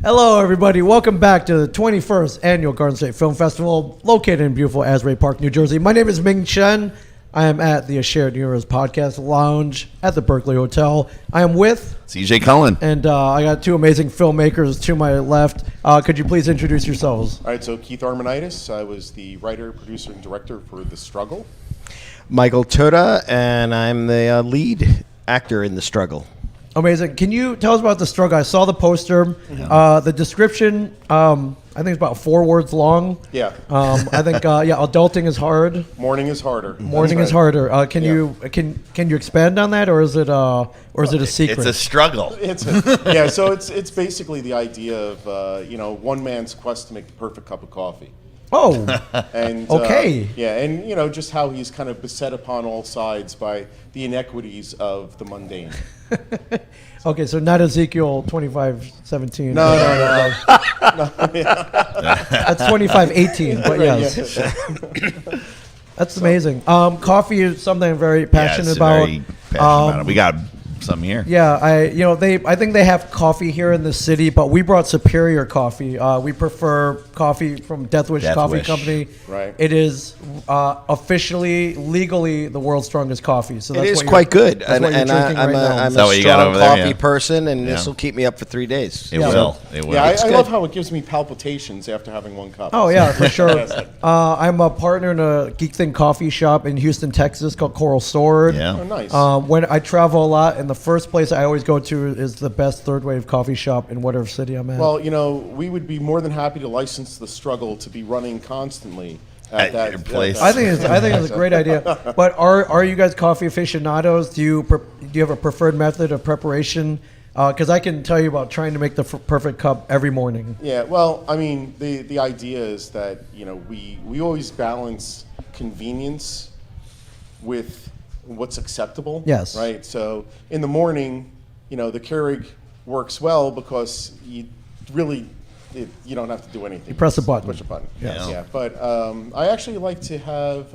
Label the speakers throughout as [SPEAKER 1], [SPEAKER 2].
[SPEAKER 1] Hello, everybody. Welcome back to the 21st Annual Garden State Film Festival, located in beautiful Asbury Park, New Jersey. My name is Ming Chen. I am at the Shared Universe Podcast Lounge at the Berkeley Hotel. I am with
[SPEAKER 2] CJ Cullen.
[SPEAKER 1] And I got two amazing filmmakers to my left. Could you please introduce yourselves?
[SPEAKER 3] All right, so Keith Armonaitis. I was the writer, producer, and director for The Struggle.
[SPEAKER 4] Michael Toda, and I'm the lead actor in The Struggle.
[SPEAKER 1] Amazing. Can you tell us about The Struggle? I saw the poster. The description, I think it's about 4 words long.
[SPEAKER 3] Yeah.
[SPEAKER 1] I think, adulting is hard.
[SPEAKER 3] Morning is harder.
[SPEAKER 1] Morning is harder. Can you expand on that, or is it a secret?
[SPEAKER 2] It's a struggle.
[SPEAKER 3] So it's basically the idea of one man's quest to make the perfect cup of coffee.
[SPEAKER 1] Oh,
[SPEAKER 3] and
[SPEAKER 1] okay.
[SPEAKER 3] And just how he's kind of beset upon all sides by the inequities of the mundane.
[SPEAKER 1] Okay, so not Ezekiel 25:17.
[SPEAKER 3] No.
[SPEAKER 1] That's 25:18, but yes. That's amazing. Coffee is something I'm very passionate about.
[SPEAKER 2] Very passionate about it. We got some here.
[SPEAKER 1] Yeah, I think they have coffee here in the city, but we brought superior coffee. We prefer coffee from Death Wish Coffee Company.
[SPEAKER 3] Right.
[SPEAKER 1] It is officially, legally the world's strongest coffee. So that's
[SPEAKER 4] It is quite good,
[SPEAKER 1] and
[SPEAKER 4] I'm a
[SPEAKER 2] what you got
[SPEAKER 4] strong
[SPEAKER 2] over there,
[SPEAKER 4] coffee
[SPEAKER 2] yeah.
[SPEAKER 4] person, and this will keep me up for 3 days.
[SPEAKER 2] It will. It will.
[SPEAKER 3] Yeah, I
[SPEAKER 4] good.
[SPEAKER 3] love how it gives me palpitations after having one cup.
[SPEAKER 1] Oh yeah, for sure. I'm a partner in a Geek Thing coffee shop in Houston, Texas called Coral Sword.
[SPEAKER 2] Yeah.
[SPEAKER 3] Oh, nice.
[SPEAKER 1] When I travel a lot, and the first place I always go to is the best third wave coffee shop in whatever city I'm at.
[SPEAKER 3] Well, we would be more than happy to license The Struggle to be running constantly
[SPEAKER 2] At your place.
[SPEAKER 1] I think it's a great idea. But are you guys coffee aficionados? Do you have a preferred method of preparation? Because I can tell you about trying to make the perfect cup every morning.
[SPEAKER 3] Yeah, well, I mean, the idea is that, we always balance convenience with what's acceptable.
[SPEAKER 1] Yes.
[SPEAKER 3] Right? So in the morning, the Keurig works well because you don't have to do anything.
[SPEAKER 1] You press a button.
[SPEAKER 3] Push a button.
[SPEAKER 2] Yes.
[SPEAKER 3] Yeah. But I actually like to have...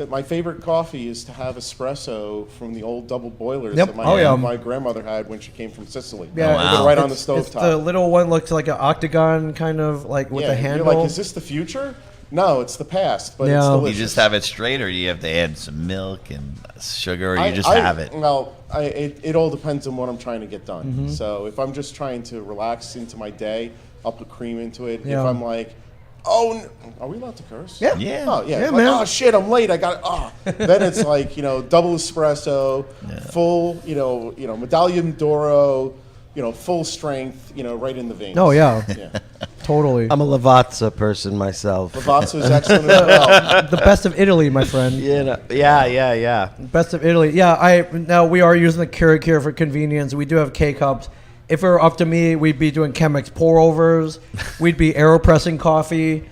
[SPEAKER 3] my favorite coffee is to have espresso from the old double boilers
[SPEAKER 1] Yep.
[SPEAKER 3] that my grandmother had when she came from Sicily.
[SPEAKER 1] Yeah,
[SPEAKER 2] Oh, wow.
[SPEAKER 3] Right on the
[SPEAKER 1] It's
[SPEAKER 3] stovetop.
[SPEAKER 1] the little one looks like an octagon, kind of like with a handle.
[SPEAKER 3] You're like, is this the future? No, it's the past, but it's
[SPEAKER 1] Yeah.
[SPEAKER 3] delicious.
[SPEAKER 2] You just have it straight, or you have to add some milk and sugar, or you just have it?
[SPEAKER 3] Well, it all depends on what I'm trying to get done.
[SPEAKER 1] Mm-hmm.
[SPEAKER 3] So if I'm just trying to relax into my day, I'll put cream into it.
[SPEAKER 1] Yeah.
[SPEAKER 3] If I'm like, are we allowed to curse?
[SPEAKER 1] Yeah.
[SPEAKER 2] Yeah.
[SPEAKER 3] Oh, yeah.
[SPEAKER 1] Yeah,
[SPEAKER 3] It's
[SPEAKER 1] man.
[SPEAKER 3] like, oh, shit, I'm late. I got Then it's like, double espresso, full, medallion d'oro, full strength, right in the veins.
[SPEAKER 1] Oh yeah,
[SPEAKER 3] Yeah.
[SPEAKER 1] totally.
[SPEAKER 4] I'm a Lavazza person myself.
[SPEAKER 3] Lavazza is excellent as well.
[SPEAKER 1] The best of Italy, my friend.
[SPEAKER 4] Yeah.
[SPEAKER 1] Best of Italy. Yeah, now we are using the Keurig here for convenience. We do have K-cups. If it were up to me, we'd be doing Chemex pour-overs. We'd be AeroPressing coffee.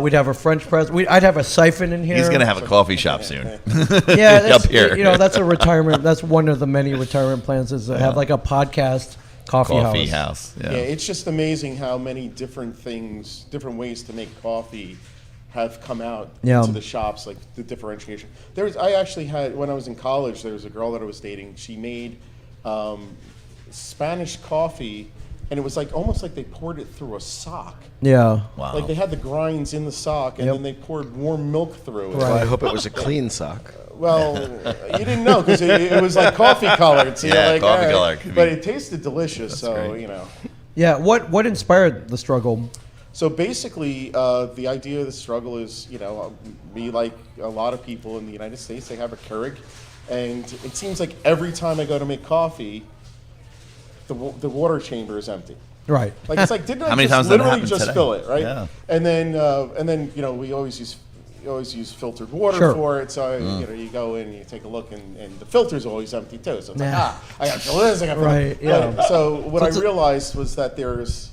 [SPEAKER 1] We'd have a French press. I'd have a siphon in here.
[SPEAKER 2] He's going to have a coffee shop soon.
[SPEAKER 1] Yeah, that's,
[SPEAKER 2] up here.
[SPEAKER 1] That's a retirement. That's one of the many retirement plans is to have like a podcast coffee house.
[SPEAKER 2] Yeah.
[SPEAKER 3] Yeah, it's just amazing how many different things, different ways to make coffee have come out into the shops, like the differentiation. I actually had, when I was in college, there was a girl that I was dating. She made Spanish coffee, and it was like almost like they poured it through a sock.
[SPEAKER 1] Yeah.
[SPEAKER 2] Wow.
[SPEAKER 3] Like they had the grinds in the sock, and then they poured warm milk through it.
[SPEAKER 4] Well, I hope it was a clean sock.
[SPEAKER 3] Well, you didn't know because it was like coffee colored. So
[SPEAKER 2] Yeah,
[SPEAKER 3] you're like,
[SPEAKER 2] coffee
[SPEAKER 3] all right.
[SPEAKER 2] colored could
[SPEAKER 3] But
[SPEAKER 2] be-
[SPEAKER 3] it tasted delicious, so
[SPEAKER 2] great.
[SPEAKER 1] Yeah. What inspired The Struggle?
[SPEAKER 3] So basically, the idea of The Struggle is, me like a lot of people in the United States, they have a Keurig, and it seems like every time I go to make coffee, the water chamber is empty.
[SPEAKER 1] Right.
[SPEAKER 3] Like it's like, didn't I
[SPEAKER 2] How many
[SPEAKER 3] just
[SPEAKER 2] times that
[SPEAKER 3] literally
[SPEAKER 2] happened
[SPEAKER 3] just
[SPEAKER 2] today?
[SPEAKER 3] fill it, right?
[SPEAKER 2] Yeah.
[SPEAKER 3] And then we always use filtered water
[SPEAKER 1] Sure.
[SPEAKER 3] for it. So you go in and you take a look, and the filter's always empty too. So it's like, I got to fill this, I got to fill
[SPEAKER 1] Right,
[SPEAKER 3] that.
[SPEAKER 1] yeah.
[SPEAKER 3] So what
[SPEAKER 1] So
[SPEAKER 3] I
[SPEAKER 1] it's a-
[SPEAKER 3] realized was that there's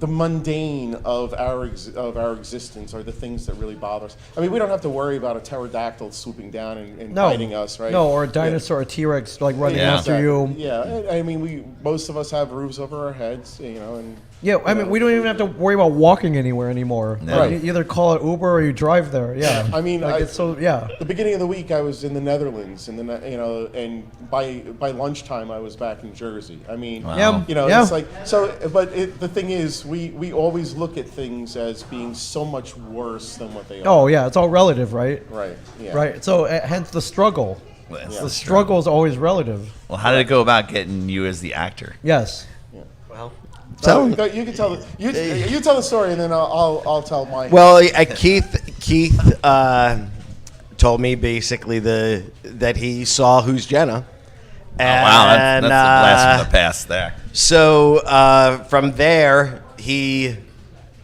[SPEAKER 3] the mundane of our existence are the things that really bother us. I mean, we don't have to worry about a pterodactyl swooping down and biting us, right?
[SPEAKER 1] No, or a dinosaur, a T-Rex like running after you.
[SPEAKER 3] Yeah, I mean, most of us have roofs over our heads, and
[SPEAKER 1] yeah. I mean, we don't even have to worry about walking anywhere anymore.
[SPEAKER 2] No.
[SPEAKER 1] Like, you either call it Uber or you drive there. Yeah.
[SPEAKER 3] I mean,
[SPEAKER 1] it's so
[SPEAKER 3] the beginning of the week I was in the Netherlands, and and by lunchtime I was back in Jersey. I mean,
[SPEAKER 2] Wow.
[SPEAKER 3] it's like so. But the thing is, we always look at things as being so much worse than what they are.
[SPEAKER 1] Oh yeah, it's all relative, right?
[SPEAKER 3] Right. Yeah.
[SPEAKER 1] Right. So hence the struggle.
[SPEAKER 2] That's
[SPEAKER 1] The struggle is always relative.
[SPEAKER 2] Well, how did it go about getting you as the actor?
[SPEAKER 1] Yes.
[SPEAKER 4] Well,
[SPEAKER 3] You can tell you tell the story, and then I'll tell my.
[SPEAKER 4] well, Keith told me basically that he saw Who's Jenna.
[SPEAKER 2] Oh, wow, that's a blast from the past there.
[SPEAKER 4] So from there, he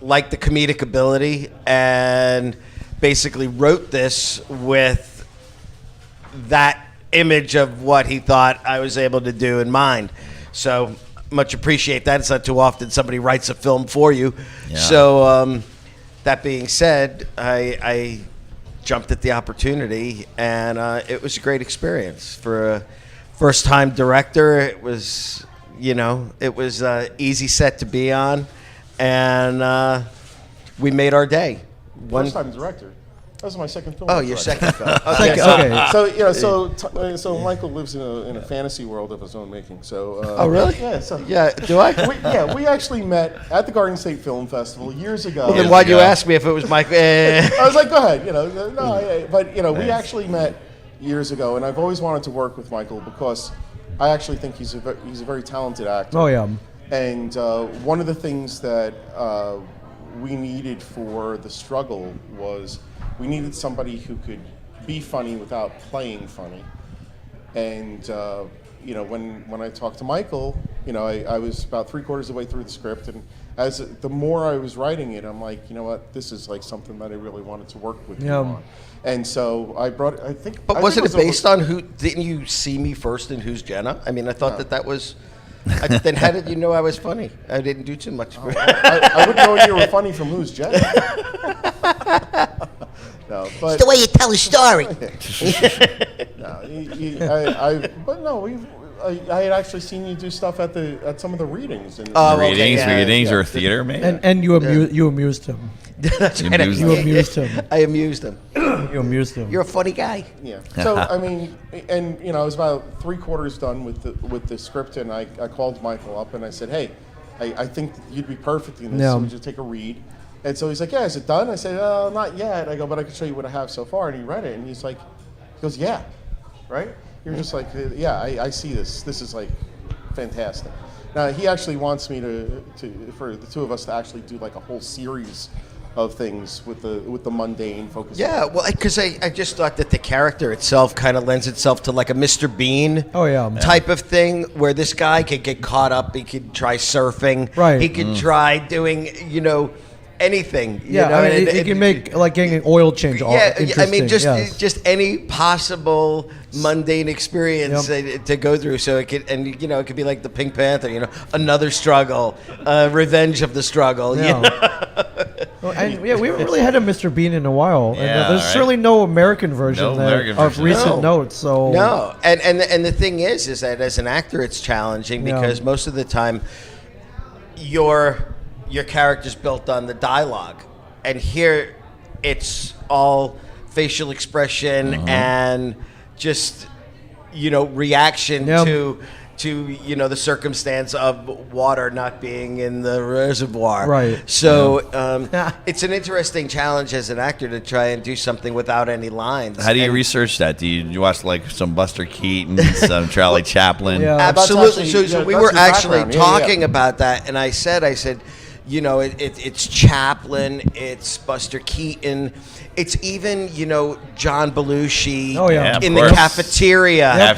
[SPEAKER 4] liked the comedic ability and basically wrote this with that image of what he thought I was able to do in mind. So much appreciate that. It's not too often somebody writes a film for you.
[SPEAKER 2] Yeah.
[SPEAKER 4] So that being said, I jumped at the opportunity, and it was a great experience for a first-time director. It was, it was an easy set to be on, and we made our day.
[SPEAKER 3] First time director. That was my second film.
[SPEAKER 4] Oh, your second film.
[SPEAKER 1] Okay.
[SPEAKER 3] So Michael lives in a fantasy world of his own making. So.
[SPEAKER 4] Oh, really?
[SPEAKER 3] Yeah. So.
[SPEAKER 4] Yeah. Do I?
[SPEAKER 3] We actually met at the Garden State Film Festival years ago.
[SPEAKER 4] Well, then why'd you ask me if it was Michael?
[SPEAKER 3] I was like, go ahead. But we actually met years ago, and I've always wanted to work with Michael because I actually think he's a very talented actor.
[SPEAKER 1] Oh yeah.
[SPEAKER 3] And one of the things that we needed for the struggle was we needed somebody who could be funny without playing funny. And when I talked to Michael, I was about 3/4 of the way through the script, and the more I was writing it, I'm like, you know what, this is like something that I really wanted to work with you on. And so I brought it. I think.
[SPEAKER 4] But wasn't it based on who? Didn't you see me first in Who's Jenna? I mean, I thought that was. Then how did you know I was funny? I didn't do too much.
[SPEAKER 3] I wouldn't know you were funny from Who's Jenna. No, but
[SPEAKER 4] It's the way you tell a story.
[SPEAKER 3] I had actually seen you do stuff at some of the readings.
[SPEAKER 2] Readings or theater, maybe.
[SPEAKER 1] And you amused him.
[SPEAKER 4] That's
[SPEAKER 2] You
[SPEAKER 4] right.
[SPEAKER 2] amused
[SPEAKER 1] You amused him.
[SPEAKER 4] I amused him.
[SPEAKER 1] You amused him.
[SPEAKER 4] You're a funny guy.
[SPEAKER 3] Yeah. So I mean, and I was about 3/4 done with the script, and I called Michael up and I said, hey, I think you'd be perfect in this.
[SPEAKER 1] Yeah.
[SPEAKER 3] So we just take a read. And so he's like, yeah, is it done? I said, not yet. I go, but I can show you what I have so far. And he read it, and he goes, yeah, right? You're just like, yeah, I see this. This is like fantastic. Now he actually wants me for the two of us to actually do like a whole series of things with the mundane focus.
[SPEAKER 4] Yeah, well, because I just thought that the character itself kind of lends itself to like a Mr. Bean type of thing, where this guy could get caught up. He could try surfing.
[SPEAKER 1] Right.
[SPEAKER 4] He could try doing, anything.
[SPEAKER 1] It can make like getting an oil change.
[SPEAKER 4] I mean,
[SPEAKER 1] yes.
[SPEAKER 4] just any possible mundane experience to go through. So it could be like the Pink Panther. Another struggle, revenge of the struggle.
[SPEAKER 1] We haven't really had a Mr. Bean in a while.
[SPEAKER 2] Yeah,
[SPEAKER 1] and there's certainly no American version, of recent
[SPEAKER 4] No.
[SPEAKER 1] notes. So
[SPEAKER 4] No, and the thing is that as an actor, it's challenging because most of the time, your character's built on the dialogue, and here it's all facial expression and just reaction to the circumstance of water not being in the reservoir.
[SPEAKER 1] Right.
[SPEAKER 4] So it's an interesting challenge as an actor to try and do something without any lines.
[SPEAKER 2] How do you research that? Do you watch like some Buster Keaton, some Charlie Chaplin?
[SPEAKER 1] Yeah.
[SPEAKER 4] Absolutely. So we were actually
[SPEAKER 3] background.
[SPEAKER 4] talking about that, and I said, it's Chaplin, it's Buster Keaton, it's even, John Belushi in the cafeteria.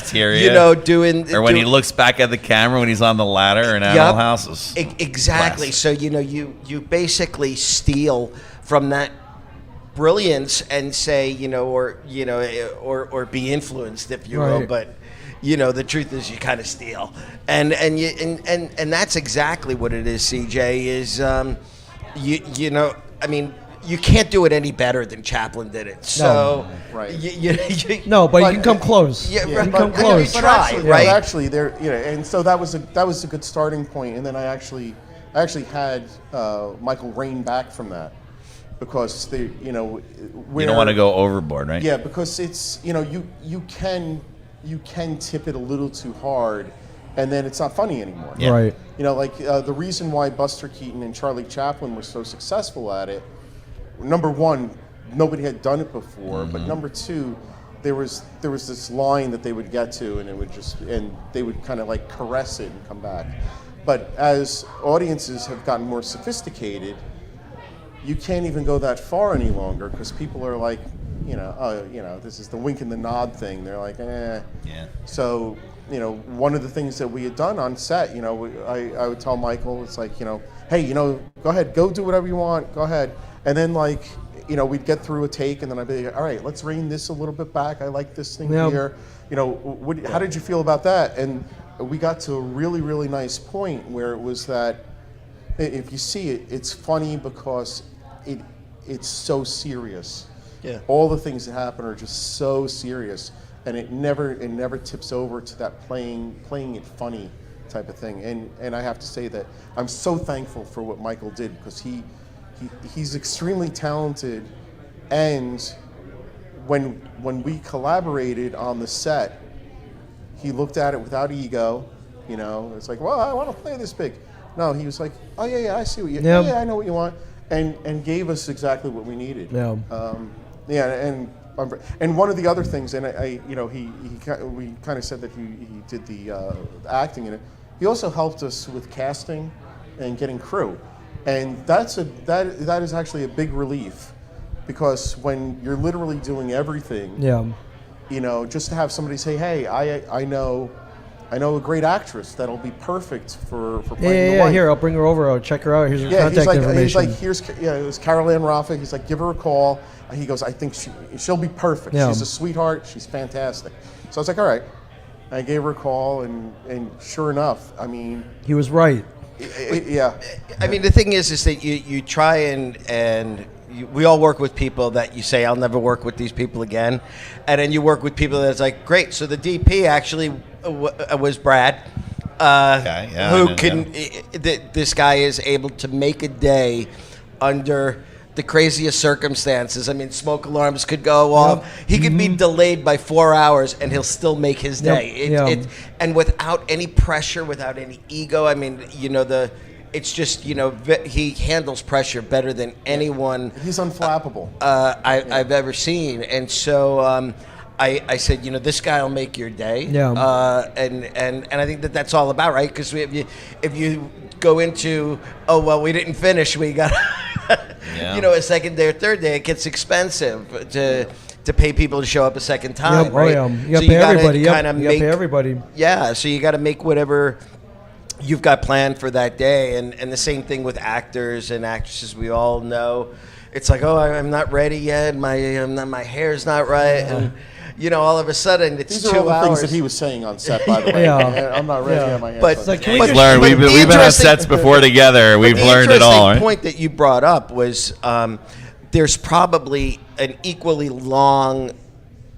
[SPEAKER 4] Doing...
[SPEAKER 2] Or when he looks back at the camera when he's on the ladder in Animal Houses.
[SPEAKER 4] Exactly.
[SPEAKER 2] Classic.
[SPEAKER 4] So, you basically steal from that brilliance and say, or be influenced, if you will.
[SPEAKER 1] Right.
[SPEAKER 4] But the truth is you kind of steal, and that's exactly what it is. CJ is, I mean, you can't do it any better than Chaplin did it. So,
[SPEAKER 3] right.
[SPEAKER 1] No, but you can come close.
[SPEAKER 4] Yeah,
[SPEAKER 1] You
[SPEAKER 4] right,
[SPEAKER 1] can come
[SPEAKER 4] but
[SPEAKER 1] close.
[SPEAKER 4] you try,
[SPEAKER 3] But
[SPEAKER 4] right?
[SPEAKER 3] actually, there, and so that was a good starting point. And then I actually had Michael rein back from that because they,
[SPEAKER 2] You don't want to go overboard, right?
[SPEAKER 3] Yeah, because it's you can tip it a little too hard, and then it's not funny anymore.
[SPEAKER 2] Yeah.
[SPEAKER 1] Right.
[SPEAKER 3] Like the reason why Buster Keaton and Charlie Chaplin were so successful at it, number one, nobody had done it before, but number two, there was this line that they would get to, and they would kind of like caress it and come back. But as audiences have gotten more sophisticated, you can't even go that far any longer because people are like, this is the wink and the nod thing. They're like, eh.
[SPEAKER 2] Yeah.
[SPEAKER 3] So, one of the things that we had done on set, I would tell Michael, it's like, hey, go ahead, go do whatever you want, go ahead. And then we'd get through a take and then I'd be like, all right, let's rein this a little bit back. I like this thing here. How did you feel about that? And we got to a really, really nice point where it was that if you see it, it's funny because it's so serious.
[SPEAKER 4] Yeah.
[SPEAKER 3] All the things that happen are just so serious, and it never tips over to that playing it funny type of thing. And I have to say that I'm so thankful for what Michael did because he's extremely talented, and when we collaborated on the set, he looked at it without ego. It's like, well, I want to play this big. No, he was like, oh yeah, I see what you.
[SPEAKER 1] Yeah.
[SPEAKER 3] Yeah, I know what you want, and gave us exactly what we needed.
[SPEAKER 1] Yeah.
[SPEAKER 3] And one of the other things, and we kind of said that he did the acting in it. He also helped us with casting and getting crew, and that is actually a big relief, because when you're literally doing everything, just to have somebody say, hey, I know a great actress that'll be perfect for playing the wife.
[SPEAKER 1] Here, I'll bring her over. I'll check her out. Here's her contact information.
[SPEAKER 3] He's like, it was Carol Ann Raffa. He's like, give her a call. And he goes, I think she'll be perfect.
[SPEAKER 1] Yeah.
[SPEAKER 3] She's a sweetheart. She's fantastic. So I was like, all right. I gave her a call, and sure enough, I mean,
[SPEAKER 1] He was right.
[SPEAKER 3] yeah.
[SPEAKER 4] I mean, the thing is that you try and we all work with people that you say, I'll never work with these people again. And then you work with people that's like, great. So the DP actually was Brad. This guy is able to make a day under the craziest circumstances. I mean, smoke alarms could go off. He could be delayed by 4 hours, and he'll still make his day. And without any pressure, without any ego. I mean, it's just, he handles pressure better than anyone.
[SPEAKER 3] He's unflappable.
[SPEAKER 4] I've ever seen. And so I said, this guy will make your day.
[SPEAKER 1] Yeah.
[SPEAKER 4] And I think that's all about, right? Because if you go into, we didn't finish, we got, a second day or third day, it gets expensive to pay people to show up a second time, right?
[SPEAKER 1] You got to pay everybody. You got to pay everybody.
[SPEAKER 4] Yeah, so you got to make whatever you've got planned for that day. And the same thing with actors and actresses. We all know it's like, I'm not ready yet. My hair's not right. And all of a sudden it's
[SPEAKER 3] These
[SPEAKER 4] 2
[SPEAKER 3] are all the
[SPEAKER 4] hours.
[SPEAKER 3] things that he was saying on set, by the way.
[SPEAKER 1] Yeah.
[SPEAKER 3] I'm not ready on my hair.
[SPEAKER 4] But
[SPEAKER 3] so-
[SPEAKER 1] like,
[SPEAKER 2] We've learned. We've been on sets before together. We've learned it all.
[SPEAKER 4] The
[SPEAKER 2] Right?
[SPEAKER 4] point that you brought up was there's probably an equally long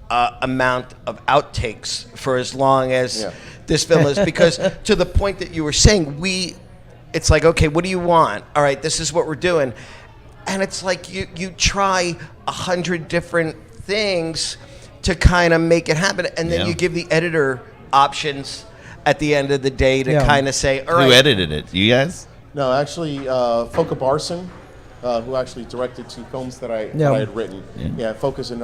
[SPEAKER 4] amount of outtakes for as long as this film is, because to the point that you were saying, it's like, okay, what do you want? All right, this is what we're doing. And it's like you try 100 different things to kind of make it happen, and then you give the editor options at the end of the day to kind of say, all right.
[SPEAKER 2] Who edited it? You guys?
[SPEAKER 3] No, actually, Foka Barson, who actually directed 2 films that I had written. Yeah, Foka's an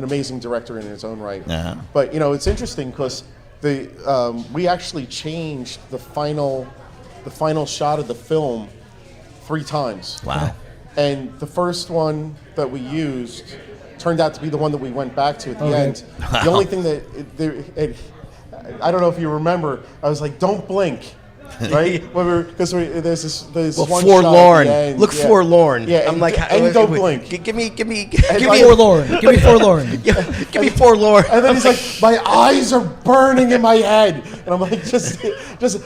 [SPEAKER 3] amazing director in his own right.
[SPEAKER 2] Uh-huh.
[SPEAKER 3] But it's interesting because we actually changed the final shot of the film 3 times.
[SPEAKER 2] Wow.
[SPEAKER 3] And the first one that we used turned out to be the one that we went back to at the end. The only thing that I don't know if you remember, I was like, don't blink. right? Because there's this
[SPEAKER 4] Well,
[SPEAKER 3] one
[SPEAKER 4] forlorn.
[SPEAKER 3] shot at the end.
[SPEAKER 4] Look
[SPEAKER 3] yeah.
[SPEAKER 4] forlorn.
[SPEAKER 3] Yeah,
[SPEAKER 4] I'm like,
[SPEAKER 3] and don't blink.
[SPEAKER 4] Give me
[SPEAKER 3] like-
[SPEAKER 1] Forlorn. Give me forlorn.
[SPEAKER 4] give me forlorn.
[SPEAKER 3] And then he's like, my eyes are burning in my head, and I'm like, just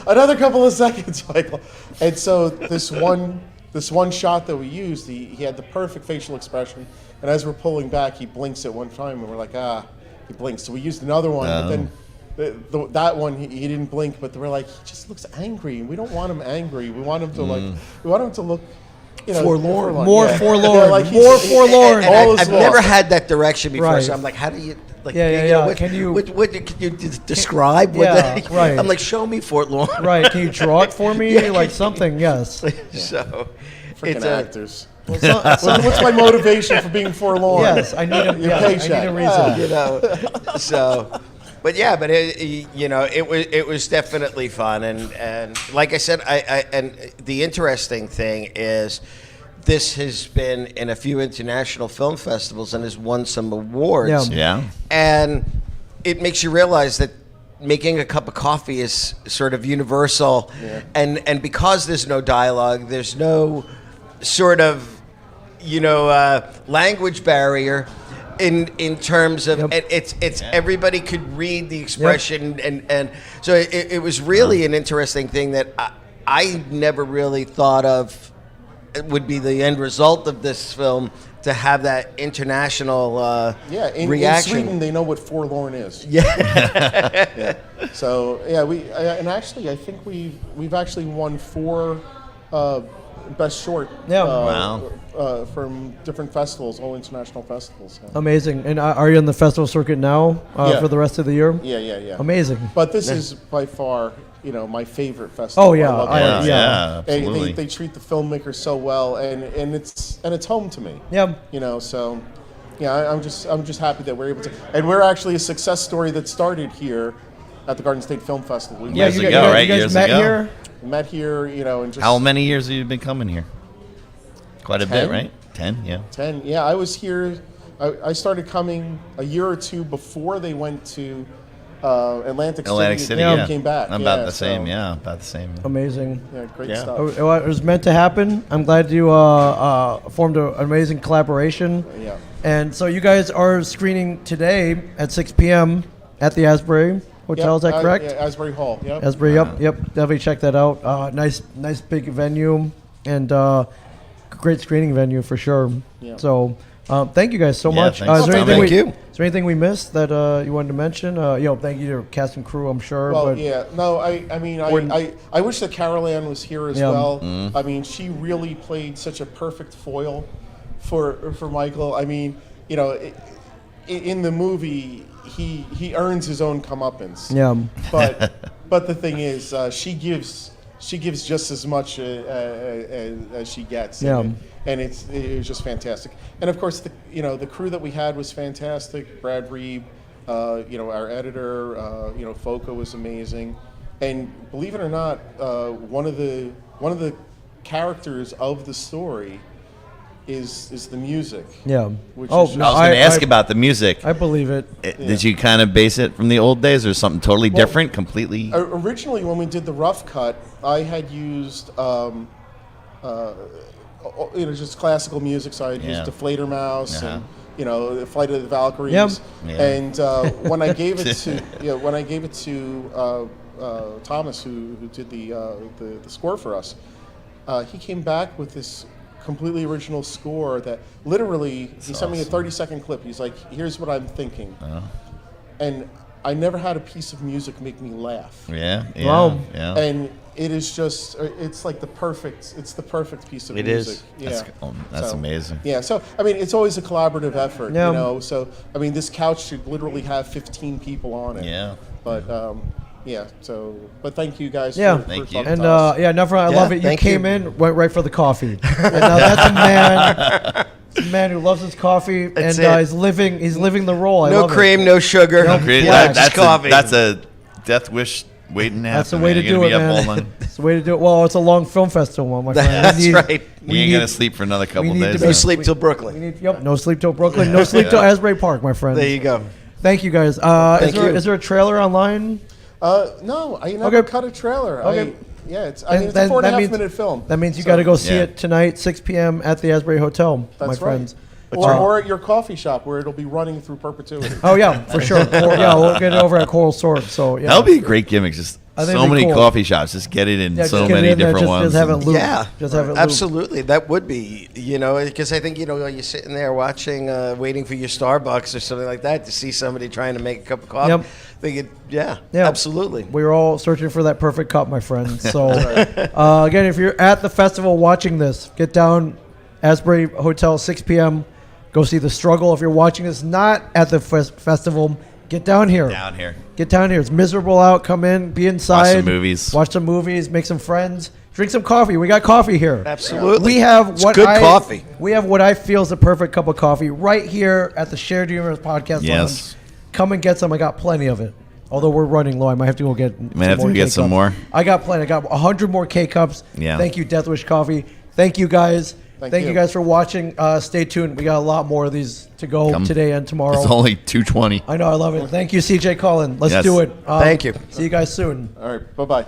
[SPEAKER 3] another couple of seconds, Michael. And so this one shot that we used, he had the perfect facial expression, and as we're pulling back, he blinks at one time, and we're like, he blinks. So we used another one, but then that one he didn't blink, but we're like, he just looks angry, and we don't want him angry. We want him to look.
[SPEAKER 4] Forlorn.
[SPEAKER 1] More
[SPEAKER 3] Yeah.
[SPEAKER 1] forlorn.
[SPEAKER 3] Yeah, like
[SPEAKER 1] More
[SPEAKER 3] he's-
[SPEAKER 1] forlorn.
[SPEAKER 3] and all is
[SPEAKER 4] I've
[SPEAKER 3] lost.
[SPEAKER 4] never had that direction before,
[SPEAKER 1] Right.
[SPEAKER 4] so I'm like, how do you? Like,
[SPEAKER 1] Yeah.
[SPEAKER 4] What,
[SPEAKER 1] Can you-
[SPEAKER 4] What can you describe? What
[SPEAKER 1] Yeah,
[SPEAKER 4] the,
[SPEAKER 1] right.
[SPEAKER 4] I'm like, show me forlorn.
[SPEAKER 1] Right. Can you draw it for me? Like something, yes.
[SPEAKER 4] So,
[SPEAKER 3] Freaking
[SPEAKER 4] it's
[SPEAKER 3] actors.
[SPEAKER 1] Well,
[SPEAKER 3] What's my motivation for being forlorn?
[SPEAKER 1] yes, I need a,
[SPEAKER 3] Your
[SPEAKER 1] yeah, I need
[SPEAKER 3] paycheck.
[SPEAKER 1] a reason.
[SPEAKER 4] you know, so. But yeah, but it was definitely fun, and like I said, and the interesting thing is, this has been in a few international film festivals and has won some awards.
[SPEAKER 1] Yeah.
[SPEAKER 2] Yeah.
[SPEAKER 4] And it makes you realize that making a cup of coffee is sort of universal, and because there's no dialogue, there's no sort of language barrier. In terms of it's everybody could read the expression and so it was really an interesting thing that I never really thought of would be the end result of this film, to have that international
[SPEAKER 3] In
[SPEAKER 4] reaction.
[SPEAKER 3] Sweden, they know what forlorn is.
[SPEAKER 4] Yeah.
[SPEAKER 3] So and actually, I think we've actually won 4 best short.
[SPEAKER 1] Yeah.
[SPEAKER 2] Wow.
[SPEAKER 3] From different festivals, all international festivals. So.
[SPEAKER 1] Amazing. And are you on the festival circuit now
[SPEAKER 3] Yeah.
[SPEAKER 1] for the rest of the year?
[SPEAKER 3] Yeah.
[SPEAKER 1] Amazing.
[SPEAKER 3] But this is by far, my favorite festival.
[SPEAKER 1] Oh, yeah.
[SPEAKER 3] I love
[SPEAKER 1] Yeah.
[SPEAKER 3] it.
[SPEAKER 2] Yeah.
[SPEAKER 3] They
[SPEAKER 2] Absolutely.
[SPEAKER 3] they treat the filmmakers so well, and it's home to me.
[SPEAKER 1] Yeah.
[SPEAKER 3] So I'm just happy that we're able to, and we're actually a success story that started here at the Garden State Film Festival. We
[SPEAKER 1] Yeah,
[SPEAKER 2] Years
[SPEAKER 1] you
[SPEAKER 2] ago,
[SPEAKER 1] guys,
[SPEAKER 2] right?
[SPEAKER 1] you guys
[SPEAKER 2] Years
[SPEAKER 1] met
[SPEAKER 2] ago.
[SPEAKER 1] here?
[SPEAKER 3] met here, and just
[SPEAKER 2] How many years have you been coming here? Quite a
[SPEAKER 3] 10?
[SPEAKER 2] bit, right? 10, yeah.
[SPEAKER 3] 10. Yeah, I was here. I started coming a year or two before they went to Atlantic
[SPEAKER 2] City,
[SPEAKER 3] and
[SPEAKER 2] yeah.
[SPEAKER 3] came back.
[SPEAKER 2] About the
[SPEAKER 3] so,
[SPEAKER 2] same, yeah. About the same.
[SPEAKER 1] Amazing.
[SPEAKER 3] Yeah, great
[SPEAKER 2] Yeah.
[SPEAKER 3] stuff.
[SPEAKER 1] It was meant to happen. I'm glad you formed an amazing collaboration.
[SPEAKER 3] Yeah.
[SPEAKER 1] And so you guys are screening today at 6 p.m. at the Asbury Hotel. Is that correct?
[SPEAKER 3] Yeah, Asbury Hall. Yep.
[SPEAKER 1] Asbury. Yep. Definitely check that out. Nice big venue, and great screening venue for sure.
[SPEAKER 3] Yeah.
[SPEAKER 1] So thank you guys so
[SPEAKER 2] Yeah,
[SPEAKER 1] much.
[SPEAKER 2] thanks
[SPEAKER 1] Is there
[SPEAKER 2] for
[SPEAKER 1] anything
[SPEAKER 2] coming.
[SPEAKER 4] Thank you.
[SPEAKER 1] Is there anything we missed that you wanted to mention? Thank you to cast and crew. I'm sure.
[SPEAKER 3] Well,
[SPEAKER 1] but
[SPEAKER 3] yeah. No, I mean, I wish that Carol Ann was here as
[SPEAKER 1] Yeah.
[SPEAKER 3] well. I mean, she really played such a perfect foil for Michael. I mean, in the movie, he earns his own comeuppance.
[SPEAKER 1] Yeah.
[SPEAKER 3] But the thing is, she gives just as much as she gets.
[SPEAKER 1] Yeah.
[SPEAKER 3] And it was just fantastic. And of course, the crew that we had was fantastic. Brad Reeb, our editor, Foca was amazing. And believe it or not, one of the characters of the story is the music.
[SPEAKER 1] Yeah.
[SPEAKER 3] Which
[SPEAKER 1] Oh,
[SPEAKER 3] is
[SPEAKER 1] no,
[SPEAKER 2] I was going to ask
[SPEAKER 1] I-
[SPEAKER 2] about the music.
[SPEAKER 1] I believe it.
[SPEAKER 2] Did you kind of base it from the old days or something totally different, completely?
[SPEAKER 3] Originally, when we did the rough cut, I had used just classical music. So I had used
[SPEAKER 2] Yeah.
[SPEAKER 3] Deflator Mouse
[SPEAKER 2] Uh-huh.
[SPEAKER 3] and the Flight of the Valkyries.
[SPEAKER 1] Yep.
[SPEAKER 2] Yeah.
[SPEAKER 3] And when I gave it to Thomas, who did the score for us, he came back with this completely original score that literally he sent me a
[SPEAKER 2] awesome.
[SPEAKER 3] 30-second clip. He's like, "Here's what I'm thinking,"
[SPEAKER 2] Oh.
[SPEAKER 3] and I never had a piece of music make me laugh.
[SPEAKER 2] Yeah, yeah,
[SPEAKER 1] Wow.
[SPEAKER 2] yeah.
[SPEAKER 3] And it is just, it's like the perfect piece of
[SPEAKER 4] It
[SPEAKER 3] music.
[SPEAKER 4] is.
[SPEAKER 3] Yeah.
[SPEAKER 2] That's cool. That's amazing.
[SPEAKER 3] Yeah, so, I mean, it's always a collaborative effort,
[SPEAKER 1] Yeah.
[SPEAKER 3] so, I mean, this couch should literally have 15 people on it.
[SPEAKER 2] Yeah.
[SPEAKER 3] But, but thank you guys
[SPEAKER 1] Yeah.
[SPEAKER 3] for
[SPEAKER 2] Thank
[SPEAKER 3] talking
[SPEAKER 2] you.
[SPEAKER 1] And
[SPEAKER 3] to us.
[SPEAKER 1] I love it. You
[SPEAKER 4] thank
[SPEAKER 1] came
[SPEAKER 4] you.
[SPEAKER 1] in, went right for the coffee. And now that's a man who loves his coffee,
[SPEAKER 4] That's
[SPEAKER 1] and
[SPEAKER 4] it.
[SPEAKER 1] he's living the role. I
[SPEAKER 4] No
[SPEAKER 1] love it.
[SPEAKER 4] cream, no sugar,
[SPEAKER 1] No
[SPEAKER 2] Great.
[SPEAKER 1] black,
[SPEAKER 2] That's
[SPEAKER 4] coffee.
[SPEAKER 2] that's a death wish waiting to happen.
[SPEAKER 1] That's the way to
[SPEAKER 2] man. You're
[SPEAKER 1] do it,
[SPEAKER 2] gonna be
[SPEAKER 1] man.
[SPEAKER 2] up all night.
[SPEAKER 1] It's the way to do it. Well, it's a long film festival, my friend.
[SPEAKER 4] That's
[SPEAKER 1] We need-
[SPEAKER 4] right.
[SPEAKER 2] You ain't gonna sleep for another couple
[SPEAKER 1] need to
[SPEAKER 2] days.
[SPEAKER 1] be
[SPEAKER 4] No
[SPEAKER 2] huh?
[SPEAKER 4] sleep till Brooklyn.
[SPEAKER 1] We need, no sleep till Brooklyn. No sleep till Asbury Park, my friend.
[SPEAKER 4] There you go.
[SPEAKER 1] Thank you guys.
[SPEAKER 4] Thank you.
[SPEAKER 1] Is there a trailer online?
[SPEAKER 3] No, I never
[SPEAKER 1] Okay.
[SPEAKER 3] cut a trailer.
[SPEAKER 1] Okay.
[SPEAKER 3] Yeah, it's a 4.5-minute film.
[SPEAKER 1] That means you
[SPEAKER 3] So-
[SPEAKER 1] got to go see
[SPEAKER 2] Yeah.
[SPEAKER 1] it tonight, 6 p.m. at the Asbury Hotel, my
[SPEAKER 3] That's
[SPEAKER 1] friends.
[SPEAKER 3] right. Or at your coffee shop where it'll be running through perpetuity.
[SPEAKER 1] Oh yeah, for sure. We'll get it over at Coral Sword. So yeah,
[SPEAKER 2] That'll be a great gimmick. Just
[SPEAKER 1] I think
[SPEAKER 2] so
[SPEAKER 1] it'd be
[SPEAKER 2] many
[SPEAKER 1] cool.
[SPEAKER 2] coffee shops. Just get it in
[SPEAKER 1] Yeah,
[SPEAKER 2] so
[SPEAKER 1] just get it
[SPEAKER 2] many
[SPEAKER 1] in there,
[SPEAKER 2] different
[SPEAKER 1] just
[SPEAKER 2] ones.
[SPEAKER 1] have it
[SPEAKER 2] and-
[SPEAKER 1] loop.
[SPEAKER 4] Yeah,
[SPEAKER 1] Just have it loop.
[SPEAKER 4] absolutely. That would be, because I think, you're sitting there watching, waiting for your Starbucks or something like that to see somebody trying to make a cup of coffee.
[SPEAKER 1] Yep.
[SPEAKER 4] Thinking,
[SPEAKER 1] Yeah.
[SPEAKER 4] absolutely.
[SPEAKER 1] We're all searching for that perfect cup, my friends. So, again, if you're at the festival watching this, get down Asbury Hotel, 6 p.m. Go see The Struggle. If you're watching this not at the festival, get down here.
[SPEAKER 2] Down here.
[SPEAKER 1] Get down here. It's miserable out. Come in, be inside.
[SPEAKER 2] Watch some movies.
[SPEAKER 1] Make some friends. Drink some coffee. We got coffee here.
[SPEAKER 4] Absolutely.
[SPEAKER 1] We have
[SPEAKER 4] It's
[SPEAKER 1] what
[SPEAKER 4] good coffee.
[SPEAKER 1] We have what I feel is the perfect cup of coffee right here at the Shared Universe Podcast
[SPEAKER 2] Yes.
[SPEAKER 1] Lounge. Come and get some. I got plenty of it. Although we're running low, I might have to go get.
[SPEAKER 2] Some more.
[SPEAKER 1] I got plenty. I got 100 more K cups.
[SPEAKER 2] Yeah.
[SPEAKER 1] Thank you, Death Wish Coffee. Thank you guys. Thank you
[SPEAKER 3] you.
[SPEAKER 1] guys for watching. Stay tuned. We got a lot more of these to go today and tomorrow.
[SPEAKER 2] It's only 2:20.
[SPEAKER 1] I know. I love it. Thank you, CJ Cullen. Let's
[SPEAKER 2] Yes.
[SPEAKER 1] do it.
[SPEAKER 4] Thank you.
[SPEAKER 1] See you guys soon.
[SPEAKER 3] All right, bye-bye.